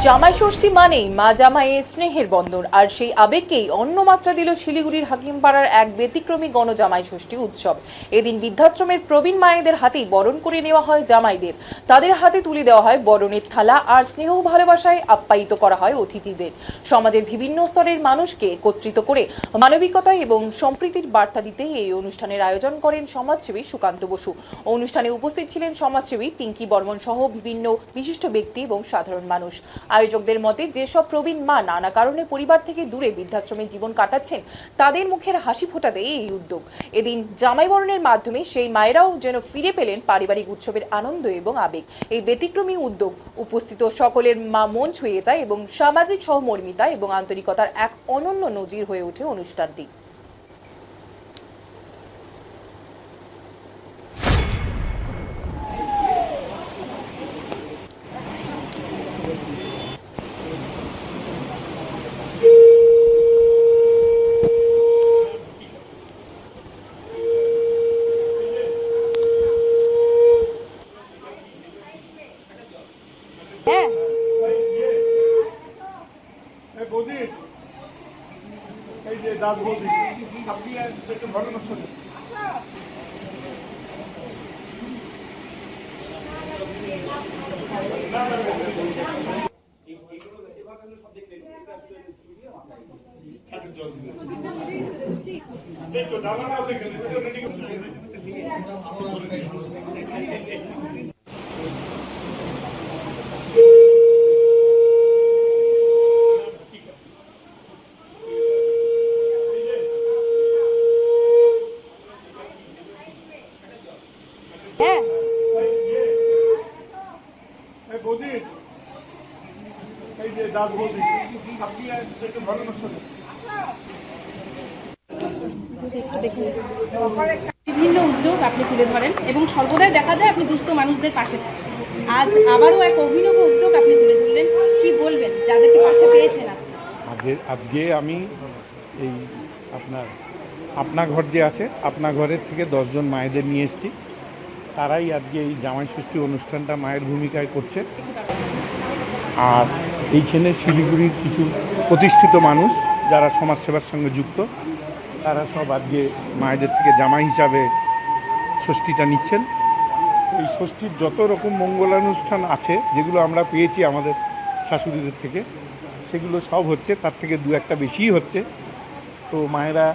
জামাই ষষ্ঠী মানেই মা জামাইয়ের স্নেহের বন্ধন, আর সেই আবেগকেই অন্য মাত্রা দিল শিলিগুড়ির হাকিমপাড়ার এক ব্যতিক্রমী গণজামাই ষষ্ঠী উৎসব। এদিন বৃদ্ধাশ্রমের প্রবীণ মায়েদের হাতেই বরণ করে নেওয়া হয় জামাইদের। তাদের হাতে তুলে দেওয়া হয় বরণের থালা, আর স্নেহ ভালোবাসায় আপ্যায়িত করা হয় অতিথিদের। সমাজের বিভিন্ন স্তরের মানুষকে একত্রিত করে মানবিকতা এবং সম্প্রীতির বার্তা দিতেই এই অনুষ্ঠানের আয়োজন করেন সমাজসেবী সুকান্ত বসু। অনুষ্ঠানে উপস্থিত ছিলেন সমাজসেবী পিঙ্কি বর্মন সহ বিভিন্ন বিশিষ্ট ব্যক্তি এবং সাধারণ মানুষ। আয়োজকদের মতে, যেসব প্রবীণ মা নানা কারণে পরিবার থেকে দূরে বৃদ্ধাশ্রমে জীবন কাটাচ্ছেন, তাদের মুখের হাসি ফোটাতে এই উদ্যোগ। এদিন জামাই বরণের মাধ্যমে সেই মায়েরাও যেন ফিরে পেলেন পারিবারিক উৎসবের আনন্দ এবং আবেগ। এই ব্যতিক্রমী উদ্যোগ উপস্থিত সকলের মন ছুঁয়ে যায় এবং সামাজিক সহমর্মিতা এবং আন্তরিকতার এক অনন্য নজির হয়ে ওঠে অনুষ্ঠানটি। বিভিন্ন উদ্যোগ আপনি তুলে ধরেন এবং সর্বদাই দেখা যায় আপনি দুস্থ মানুষদের পাশে। আজ আবারও এক অভিনব উদ্যোগ আপনি তুলে ধরলেন, কি বলবেন যাদেরকে পাশে পেয়েছেন আজকে আমি এই আপনার ঘর যে আছে, আপনার ঘরের থেকে 10 জন মায়েদের নিয়ে এসেছি। তারাই আজকে এই জামাই ষষ্ঠী অনুষ্ঠানটা মায়ের ভূমিকায় করছে। আর এইখানে শিলিগুড়ির কিছু প্রতিষ্ঠিত মানুষ যারা সমাজসেবার সঙ্গে যুক্ত, তারা সব আজকে মায়েদের থেকে জামাই হিসাবে ষষ্ঠীটা নিচ্ছেন। এই ষষ্ঠীর যত রকম মঙ্গলানুষ্ঠান আছে, যেগুলো আমরা পেয়েছি আমাদের শাশুড়িদের থেকে, সেগুলো সব হচ্ছে, তার থেকে 2-1টা বেশিই হচ্ছে। তো মায়েরা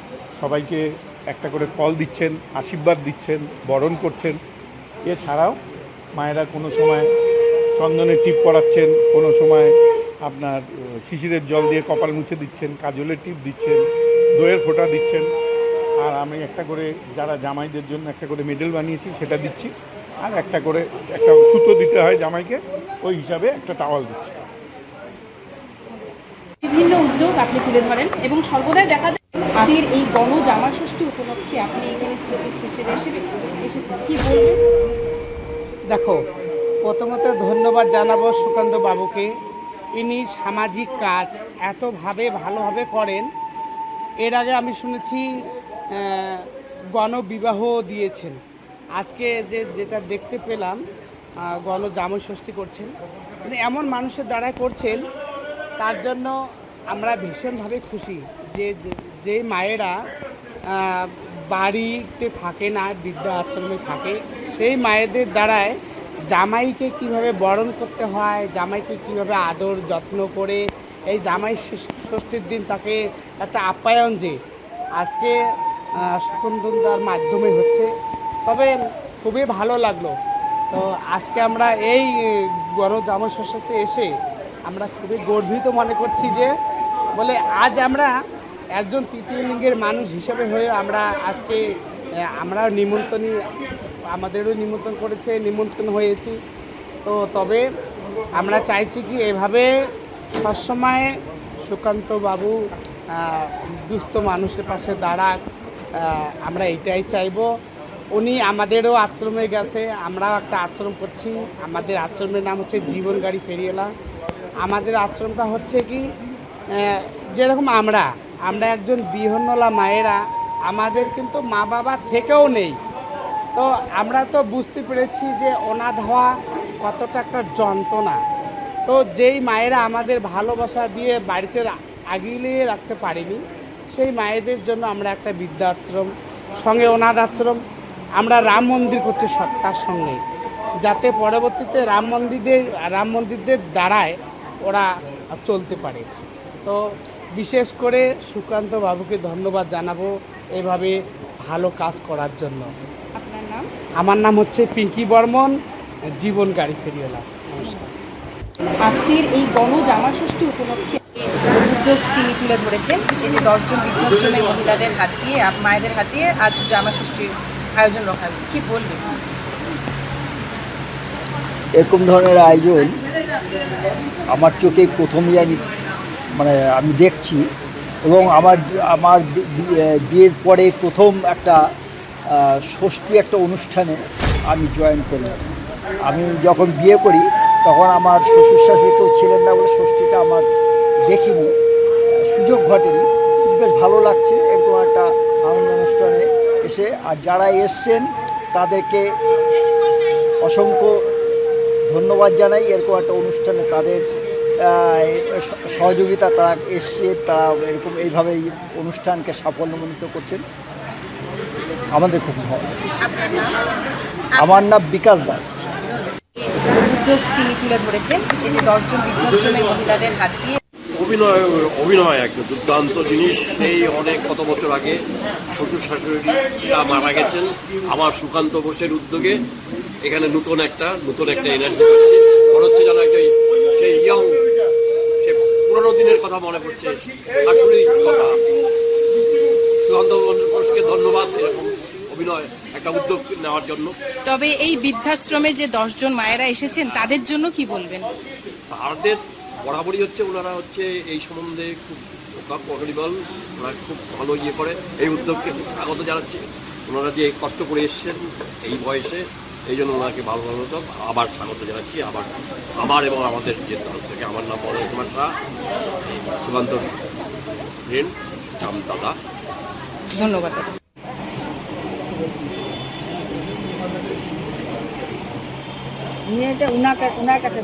সবাইকে একটা করে ফল দিচ্ছেন, আশীর্বাদ দিচ্ছেন, বরণ করছেন। এছাড়াও মায়েরা কোনো সময় চন্দনের টিপ পরাচ্ছেন, কোনো সময় আপনার শিশিরের জল দিয়ে কপাল মুছে দিচ্ছেন, কাজলের টিপ দিচ্ছেন, দইয়ের ফোঁটা দিচ্ছেন। আর আমি একটা করে, যারা জামাইদের জন্য একটা করে মেডেল বানিয়েছি সেটা দিচ্ছি। আর একটা করে একটা সুতো দিতে হয় জামাইকে, ওই হিসাবে একটা টাওয়াল দিচ্ছি। বিভিন্ন উদ্যোগ আপনি তুলে ধরেন এবং সর্বদাই দেখা যায় আজকের এই জামাই ষষ্ঠী উপলক্ষে আপনি এখানে এসেছেন, কি বলবেন? দেখো, প্রথমত ধন্যবাদ জানাবো সুকান্ত বাবুকে। ইনি সামাজিক কাজ এতভাবে ভালোভাবে করেন। এর আগে আমি শুনেছি গণবিবাহ দিয়েছেন। আজকে যেটা দেখতে পেলাম, জামাই ষষ্ঠী করছেন। মানে এমন মানুষের দ্বারা করছেন, তার জন্য আমরা ভীষণভাবে খুশি। যে মায়েরা বাড়িতে থাকে না, বৃদ্ধা আশ্রমে থাকে, সেই মায়েদের দ্বারায় জামাইকে কিভাবে বরণ করতে হয়, জামাইকে কিভাবে আদর যত্ন করে এই জামাই ষষ্ঠীর দিন তাকে একটা আপ্যায়ন যে আজকে সুকন্দনদার মাধ্যমে হচ্ছে, তবে খুবই ভালো লাগলো। তো আজকে আমরা এই জামাই ষষ্ঠীতে এসে আমরা খুবই গর্বিত মনে করছি যে বলে আজ আমরা একজন তৃতীয় লিঙ্গের মানুষ হিসেবে হয়ে আমরা আজকে আমরা আমাদেরও নিমন্ত্রণ করেছে, নিমন্ত্রণ হয়েছি। তো তবে আমরা চাইছি কি এভাবে সবসময় সুকান্ত বাবু দুস্থ মানুষের পাশে দাঁড়াক, আমরা এটাই চাইব। উনি আমাদেরও আশ্রমে গেছে, আমরাও একটা আশ্রম করছি। আমাদের আশ্রমের নাম হচ্ছে জীবন গাড়ি ফেরিওয়ালা। আমাদের আশ্রমটা হচ্ছে কি যেরকম আমরা একজন বিহন্নলা মায়েরা, আমাদের কিন্তু মা বাবা থেকেও নেই, তো আমরা তো বুঝতে পেরেছি যে অনাথ হওয়া কতটা একটা যন্ত্রণা। তো যেই মায়েরা আমাদের ভালোবাসা দিয়ে বাড়িতে আগিয়ে রাখতে পারেনি, সেই মায়েদের জন্য আমরা একটা বৃদ্ধাশ্রম, সঙ্গে অনাথ আশ্রম, আমরা রাম মন্দির করছি সত্তার সঙ্গে, যাতে পরবর্তীতে রাম মন্দিরদের দ্বারায় ওরা চলতে পারে। তো বিশেষ করে সুকান্ত বাবুকে ধন্যবাদ জানাবো এভাবে ভালো কাজ করার জন্য। আপনার নাম? আমার নাম হচ্ছে পিঙ্কি বর্মন, জীবন গাড়ি ফেরিওয়ালা। নমস্কার। আজকের এই জামাই ষষ্ঠী উপলক্ষে উদ্যোগ তিনি তুলে ধরেছেন। এই যে 10 জন বৃদ্ধাশ্রমের মহিলাদের হাত দিয়ে, মায়েদের হাত দিয়ে আজ জামাই ষষ্ঠীর আয়োজন রাখা হয়েছে, কি বলবেন? এরকম ধরনের আয়োজন আমার চোখে প্রথমই আমি দেখছি, এবং আমার বিয়ের পরে প্রথম একটা ষষ্ঠী একটা অনুষ্ঠানে আমি জয়েন করলাম। আমি যখন বিয়ে করি তখন আমার শ্বশুর শাশুড়ি কেউ ছিলেন না বলে ষষ্ঠীটা আমার দেখিনি, সুযোগ ঘটেনি। বেশ ভালো লাগছে এরকম একটা আনন্দ অনুষ্ঠানে এসে। আর যারা এসছেন তাদেরকে অসংখ্য ধন্যবাদ জানাই। এরকম একটা অনুষ্ঠানে তাদের সহযোগিতা, তারা এসছে, তারা এইভাবে অনুষ্ঠানকে সাফল্যমণ্ডিত করছেন, আমাদের খুব ভালো লাগছে। আমার নাম বিকাশ দাস। উদ্যোগ তিনি তুলে ধরেছেন। এই যে 10 জন বৃদ্ধাশ্রমের মহিলাদের হাত দিয়ে অভিনয় একটা দুর্দান্ত জিনিস। এই অনেক কত বছর আগে শ্বশুর শাশুড়িরা মারা গেছেন, আমার সুকান্ত বোসের উদ্যোগে এখানে নতুন একটা এনার্জি পাচ্ছি। মনে হচ্ছে যেন একটা সেই সে পুরোনো দিনের কথা মনে পড়ছে, শাশুড়ির কথা। সুকান্ত বোসকে ধন্যবাদ এরকম অভিনয় একটা উদ্যোগ নেওয়ার জন্য। তবে এই বৃদ্ধাশ্রমে যে 10 জন মায়েরা এসেছেন তাদের জন্য কি বলবেন? তাদের বরাবরই হচ্ছে, ওনারা হচ্ছে এই সম্বন্ধে খুব ওকাবল, ওনারা খুব ভালো করে। এই উদ্যোগকে খুব স্বাগত জানাচ্ছি। ওনারা যে কষ্ট করে এসছেন এই বয়সে, এই জন্য ওনাকে ভালো আবার স্বাগত জানাচ্ছি। আমার এবং আমাদের যে তরফ থেকে। আমার নাম মনোজ কুমার শাহ, সুকান্ত ফ্রেন্ড, দাদা। ধন্যবাদ। উনার কাছে উনার কাছে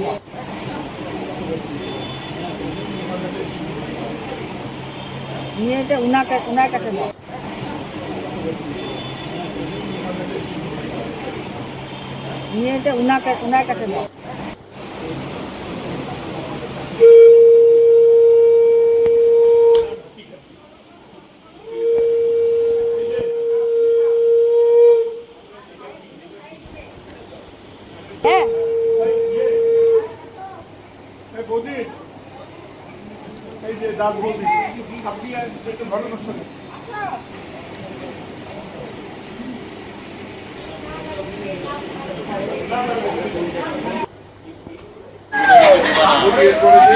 উনার কাছে এই যে দাস বৌদি, আপনি ভালো অনুষ্ঠান। বিয়ে করেছি